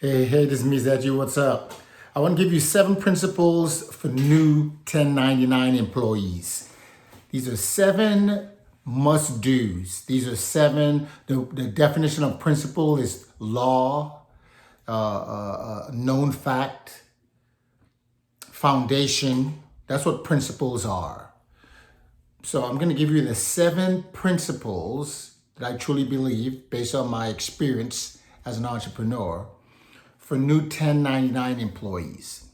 Hey, this is me, Zaji. What's up? I want to give you 7 principles for new 1099 employees. These are 7 must-dos. These are 7, the definition of principle is law, known fact, foundation. That's what principles are. So I'm going to give you the 7 principles that I truly believe, based on my experience as an entrepreneur, for new 1099 employees.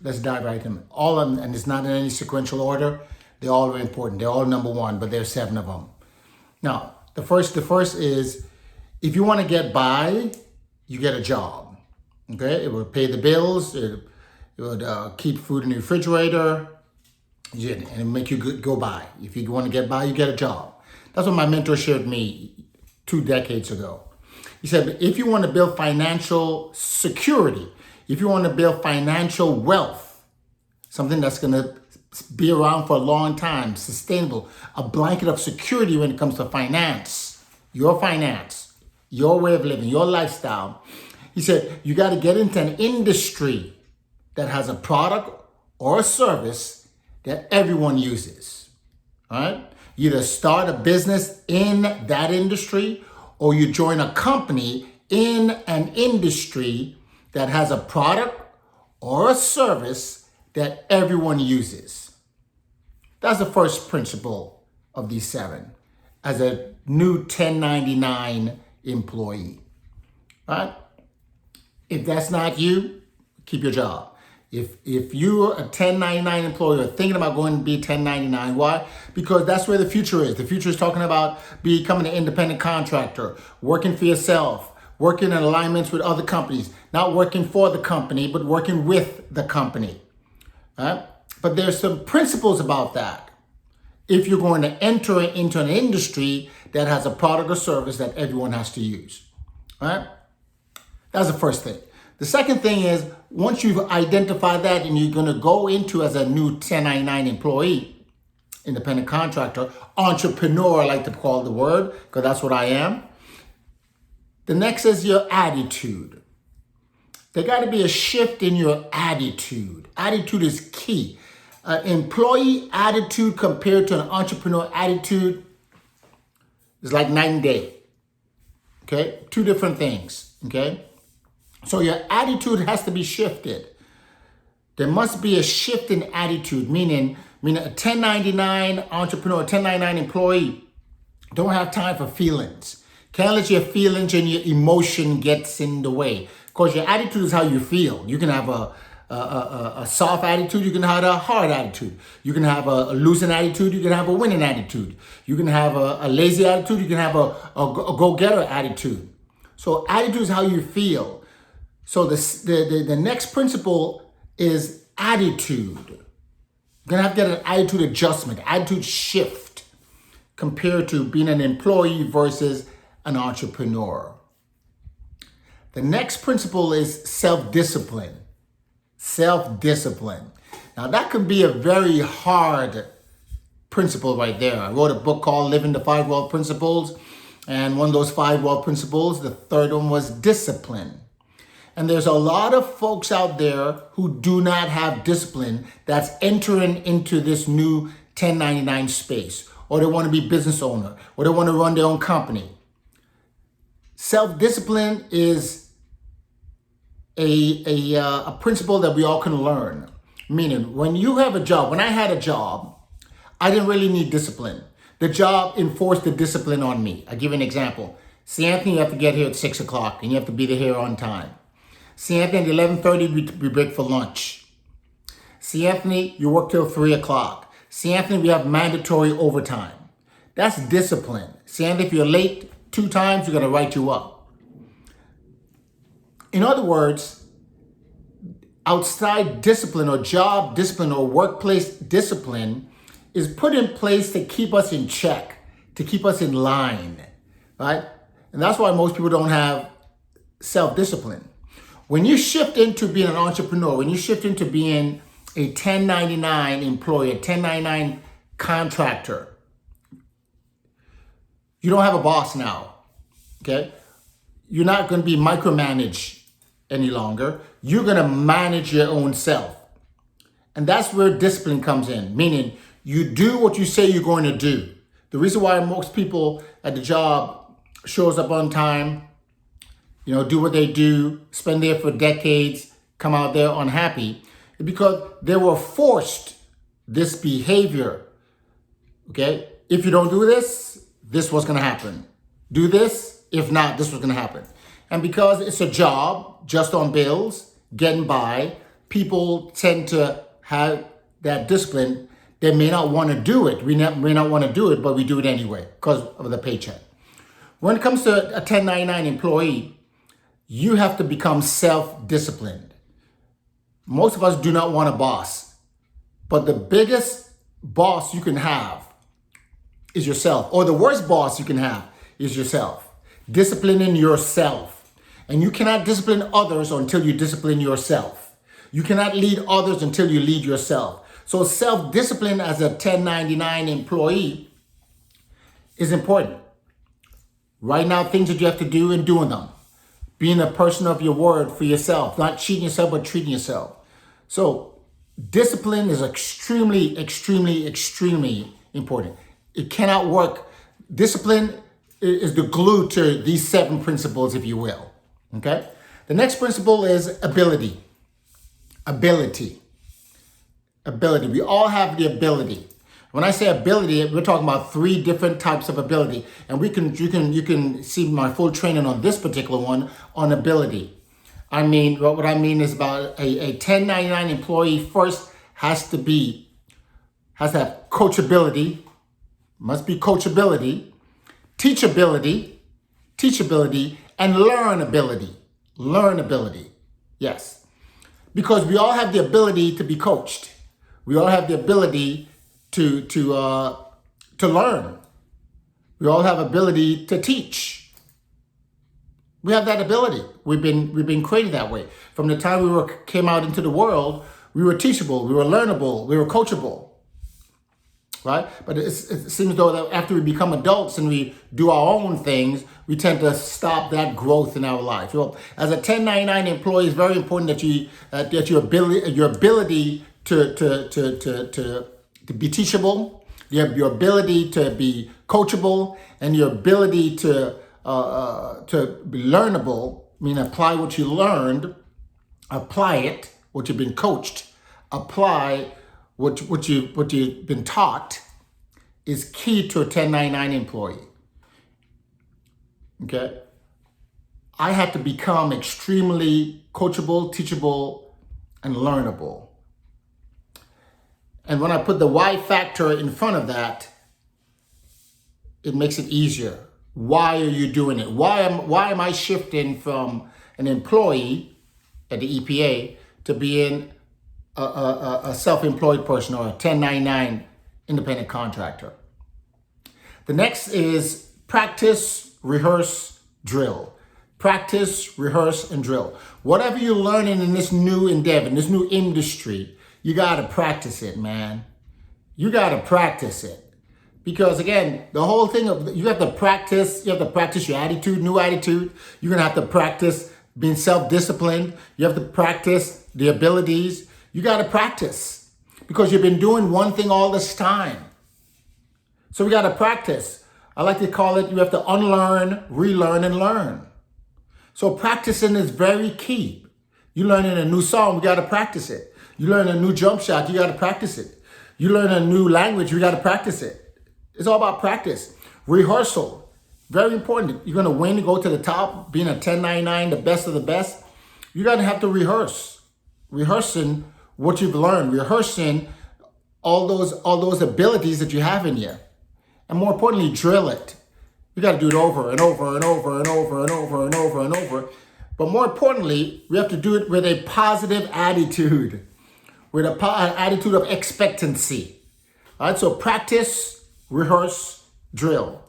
Let's dive right in. All of them, and it's not in any sequential order. They all are important. They're all number 1, but there's 7 of them. Now, the first is, if you want to get by, you get a job. Okay, it will pay the bills. It would keep food in the refrigerator, and it'll make you go by. If you want to get by, you get a job. That's what my mentor shared with me 2 decades ago. He said, if you want to build financial security, if you want to build financial wealth, something that's going to be around for a long time, sustainable, a blanket of security when it comes to finance, your way of living, your lifestyle. He said, you got to get into an industry that has a product or a service that everyone uses, all right? You either start a business in that industry, or you join a company in an industry that has a product or a service that everyone uses. That's the first principle of these 7 as a new 1099 employee. Right? If that's not you, keep your job. If you're a 1099 employee or thinking about going to be 1099, why? Because that's where the future is. The future is talking about becoming an independent contractor, working for yourself, working in alignments with other companies, not working for the company, but working with the company. Right? But there's some principles about that. If you're going to enter into an industry that has a product or service that everyone has to use. Right? That's the first thing. The second thing is, once you've identified that and you're going to go into as a new 1099 employee, independent contractor, entrepreneur, I like to call the word, because that's what I am. The next is your attitude. There got to be a shift in your attitude. Attitude is key. Employee attitude compared to an entrepreneur attitude is like night and day. Okay? 2 different things. Okay? So your attitude has to be shifted. There must be a shift in attitude, meaning a 1099 entrepreneur, 1099 employee don't have time for feelings. Can't let your feelings and your emotion gets in the way. Because your attitude is how you feel. You can have a soft attitude, you can have a hard attitude. You can have a losing attitude, you can have a winning attitude. You can have a lazy attitude, you can have a go-getter attitude. So attitude is how you feel. So the next principle is attitude. You're going to have to get an attitude adjustment, attitude shift compared to being an employee versus an entrepreneur. The next principle is self-discipline. Self-discipline. Now that could be a very hard principle right there. I wrote a book called Living the 5 Wealth Principles. And one of those 5 wealth principles, the third one was discipline. And there's a lot of folks out there who do not have discipline that's entering into this new 1099 space, or they want to be business owner, or they want to run their own company. Self-discipline is a principle that we all can learn. Meaning, when you have a job, when I had a job, I didn't really need discipline. The job enforced the discipline on me. I'll give you an example. C.Anthony, you have to get here at 6 o'clock, and you have to be here on time. C.Anthony, at 11:30, we break for lunch. C.Anthony, you work till 3 o'clock. C.Anthony, we have mandatory overtime. That's discipline. C.Anthony, if you're late 2 times, we're going to write you up. In other words, outside discipline or job discipline or workplace discipline is put in place to keep us in check, to keep us in line, right? And that's why most people don't have self-discipline. When you shift into being an entrepreneur, when you shift into being a 1099 employee, a 1099 contractor, you don't have a boss now, okay? You're not going to be micromanaged any longer. You're going to manage your own self. And that's where discipline comes in, meaning you do what you say you're going to do. The reason why most people at the job shows up on time, do what they do, spend there for decades, come out there unhappy, is because they were forced this behavior. Okay? If you don't do this, this was going to happen. Do this. If not, this was going to happen. And because it's a job, just on bills, getting by, people tend to have that discipline. They may not want to do it. We may not want to do it, but we do it anyway because of the paycheck. When it comes to a 1099 employee, you have to become self-disciplined. Most of us do not want a boss, but the biggest boss you can have is yourself, or the worst boss you can have is yourself. Disciplining yourself. And you cannot discipline others until you discipline yourself. You cannot lead others until you lead yourself. So self-discipline as a 1099 employee is important. Writing out things that you have to do and doing them. Being a person of your word for yourself. Not cheating yourself, but treating yourself. So discipline is extremely, extremely, extremely important. It cannot work. Discipline is the glue to these 7 principles, if you will. Okay? The next principle is ability. Ability. We all have the ability. When I say ability, we're talking about 3 different types of ability. And you can see my full training on this particular one on ability. I mean, what I mean is about a 1099 employee first has to have coachability, must be coachability, teachability, and learnability. Yes. Because we all have the ability to be coached. We all have the ability to learn. We all have ability to teach. We have that ability. We've been created that way. From the time we came out into the world, we were teachable, we were learnable, we were coachable. Right? But it seems though that after we become adults and we do our own things, we tend to stop that growth in our life. As a 1099 employee, it's very important that your ability to be teachable, your ability to be coachable, and your ability to be learnable, meaning apply what you learned, apply it, what you've been coached, apply what you've been taught, is key to a 1099 employee. Okay? I had to become extremely coachable, teachable, and learnable. And when I put the why factor in front of that, it makes it easier. Why are you doing it? Why am I shifting from an employee at the EPA to being a self-employed person or a 1099 independent contractor? The next is practice, rehearse, drill. Practice, rehearse, and drill. Whatever you're learning in this new endeavor, in this new industry, you got to practice it, man. You got to practice it. Because again, the whole thing of you have to practice your attitude, new attitude. You're going to have to practice being self-disciplined. You have to practice the abilities. You got to practice because you've been doing one thing all this time. So we got to practice. I like to call it, you have to unlearn, relearn, and learn. So practicing is very key. You learning a new song, we got to practice it. You learn a new jump shot, you got to practice it. You learn a new language, you got to practice it. It's all about practice. Rehearsal, very important. You're going to win, go to the top, being a 1099, the best of the best. You got to have to rehearse. Rehearsing what you've learned, rehearsing all those abilities that you have in you. And more importantly, drill it. You got to do it over and over and over and over and over and over and over. But more importantly, we have to do it with a positive attitude, with an attitude of expectancy. All right, so practice, rehearse, drill.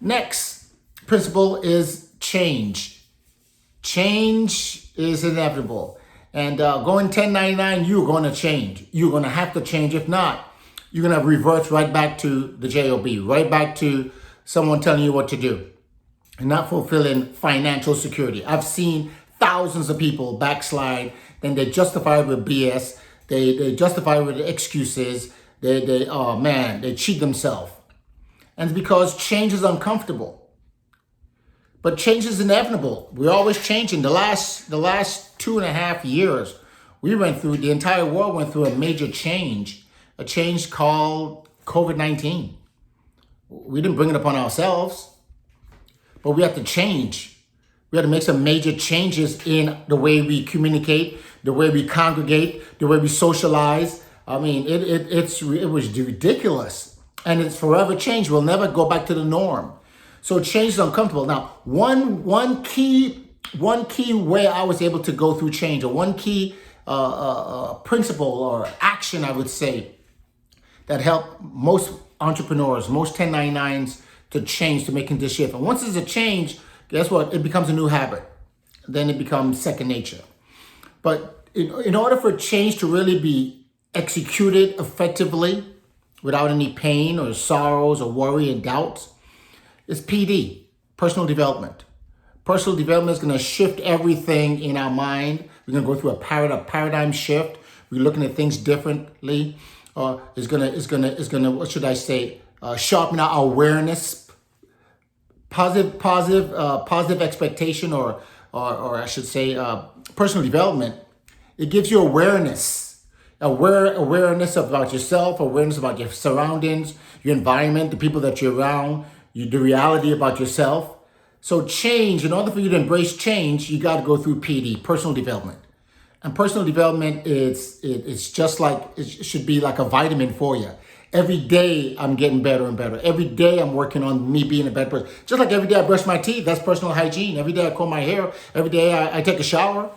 Next principle is change. Change is inevitable. And going 1099, you're going to change. You're going to have to change. If not, you're going to revert right back to the job, right back to someone telling you what to do and not fulfilling financial security. I've seen thousands of people backslide, then they justify it with BS. They justify it with excuses. They cheat themselves. And it's because change is uncomfortable. But change is inevitable. We're always changing. The last 2.5 years, the entire world went through a major change, a change called COVID-19. We didn't bring it upon ourselves, but we have to change. We have to make some major changes in the way we communicate, the way we congregate, the way we socialize. I mean, it was ridiculous, and it's forever change. We'll never go back to the norm. So change is uncomfortable. Now, one key way I was able to go through change, or one key principle or action, I would say, that helped most entrepreneurs, most 1099s to change, to making this shift. And once there's a change, guess what? It becomes a new habit. Then it becomes second nature. But in order for change to really be executed effectively without any pain or sorrows or worry and doubts, it's PD, personal development. Personal development is going to shift everything in our mind. We're going to go through a paradigm shift. We're looking at things differently. It's gonna what should I say? Sharpen our awareness. Positive expectation, or I should say, personal development. It gives you awareness about yourself, awareness about your surroundings, your environment, the people that you're around, the reality about yourself. So change, in order for you to embrace change, you got to go through PD, personal development. And personal development it's just like, it should be like a vitamin for you. Every day I'm getting better and better. Every day I'm working on me being a better person. Just like every day I brush my teeth, that's personal hygiene. Every day I comb my hair. Every day I take a shower,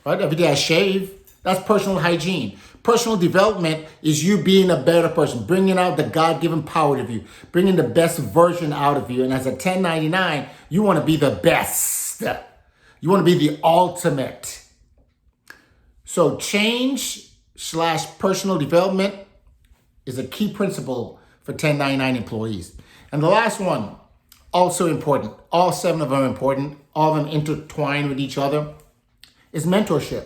right? Every day I shave. That's personal hygiene. Personal development is you being a better person, bringing out the God-given power of you, bringing the best version out of you. And as a 1099, you want to be the best. You want to be the ultimate. So change / personal development is a key principle for 1099 employees. And the last one, also important. All 7 of them are important. All of them intertwine with each other, is mentorship.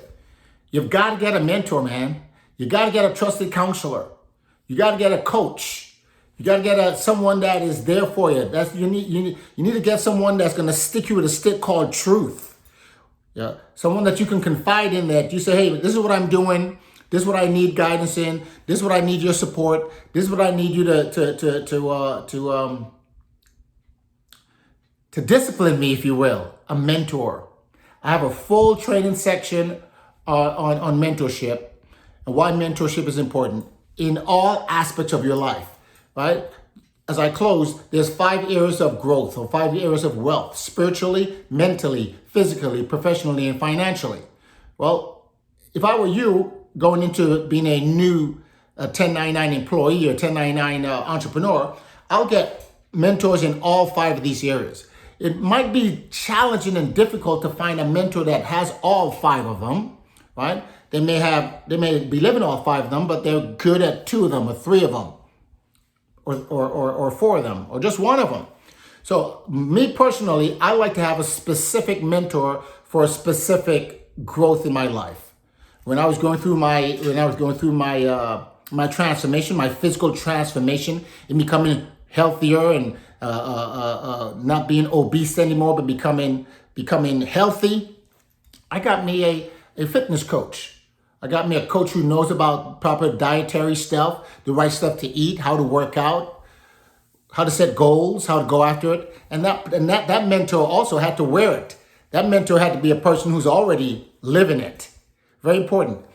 You've got to get a mentor, man. You got to get a trusted counselor. You got to get a coach. You got to get someone that is there for you. You need to get someone that's going to stick you with a stick called truth. Yeah, someone that you can confide in, that you say, hey, this is what I'm doing. This is what I need guidance in. This is what I need your support. This is what I need you to discipline me, if you will. A mentor. I have a full training section on mentorship, and why mentorship is important in all aspects of your life, right? As I close, there's 5 areas of growth, or 5 areas of wealth: spiritually, mentally, physically, professionally, and financially. Well, if I were you going into being a new 1099 employee or 1099 entrepreneur, I'll get mentors in all 5 of these areas. It might be challenging and difficult to find a mentor that has all 5 of them, right? They may be living all 5 of them, but they're good at 2 of them or 3 of them, or 4 of them, or just 1 of them. So me personally, I like to have a specific mentor for a specific growth in my life. When I was going through my transformation, my physical transformation, in becoming healthier and not being obese anymore, but becoming healthy, I got me a fitness coach. I got me a coach who knows about proper dietary stuff, the right stuff to eat, how to work out, how to set goals, how to go after it. And that mentor also had to wear it. That mentor had to be a person who's already living it. Very important.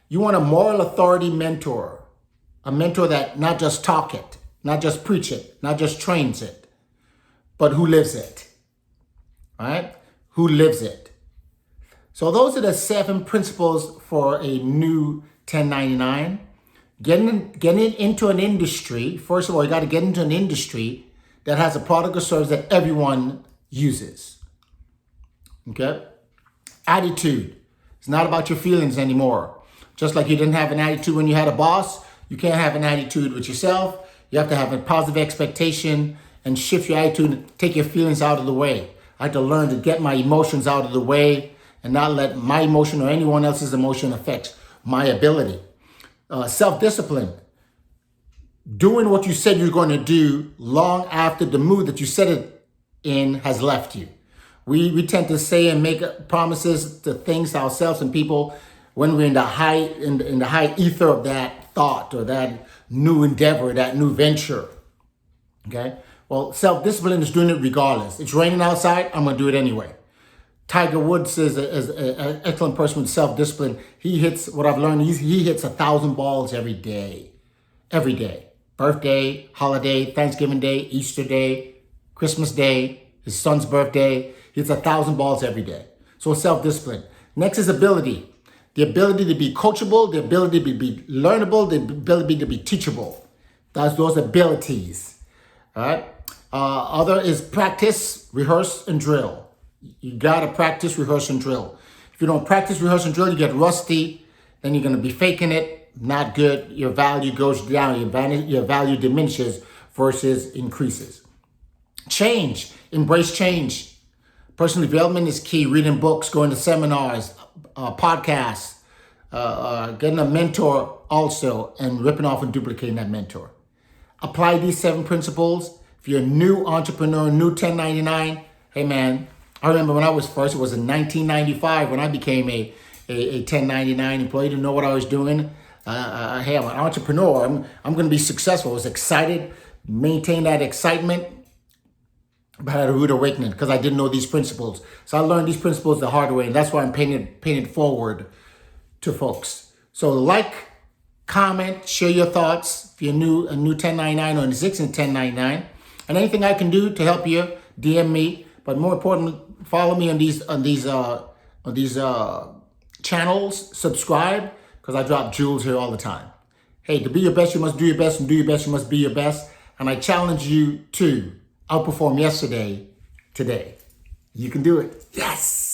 You want a moral authority mentor, a mentor that not just talk it, not just preach it, not just trains it, but who lives it, right? Who lives it. So those are the 7 principles for a new 1099. Getting into an industry, first of all, you got to get into an industry that has a product or service that everyone uses. Okay? Attitude. It's not about your feelings anymore. Just like you didn't have an attitude when you had a boss, you can't have an attitude with yourself. You have to have a positive expectation and shift your attitude and take your feelings out of the way. I had to learn to get my emotions out of the way and not let my emotion or anyone else's emotion affect my ability. Self-discipline. Doing what you said you're going to do long after the mood that you said it in has left you. We tend to say and make promises to things to ourselves and people when we're in the high ether of that thought or that new endeavor, that new venture. Okay? Well, self-discipline is doing it regardless. It's raining outside, I'm going to do it anyway. Tiger Woods is an excellent person with self-discipline. He hits, what I've learned, he hits 1,000 balls every day. Every day. Birthday, holiday, Thanksgiving Day, Easter Day, Christmas Day, his son's birthday. He hits 1,000 balls every day. So self-discipline. Next is ability. The ability to be coachable, the ability to be learnable, the ability to be teachable. Those abilities. All right. Other is practice, rehearse, and drill. You got to practice, rehearse, and drill. If you don't practice, rehearse, and drill, you get rusty. Then you're going to be faking it. Not good. Your value goes down. Your value diminishes versus increases. Change. Embrace change. Personal development is key. Reading books, going to seminars, podcasts, getting a mentor also, and ripping off and duplicating that mentor. Apply these 7 principles. If you're a new entrepreneur, new 1099, hey man, I remember when I was first, it was in 1995 when I became a 1099 employee, didn't know what I was doing. Hey, I'm an entrepreneur. I'm going to be successful. I was excited, maintain that excitement, but I had a rude awakening because I didn't know these principles. So I learned these principles the hard way, and that's why I'm paying it forward to folks. So like, comment, share your thoughts. If you're a new 1099 or an existing 1099, and anything I can do to help you, DM me. But more importantly, follow me on these channels. Subscribe, because I drop jewels here all the time. Hey, to be your best, you must do your best, and do your best, you must be your best. And I challenge you to outperform yesterday, today. You can do it. Yes.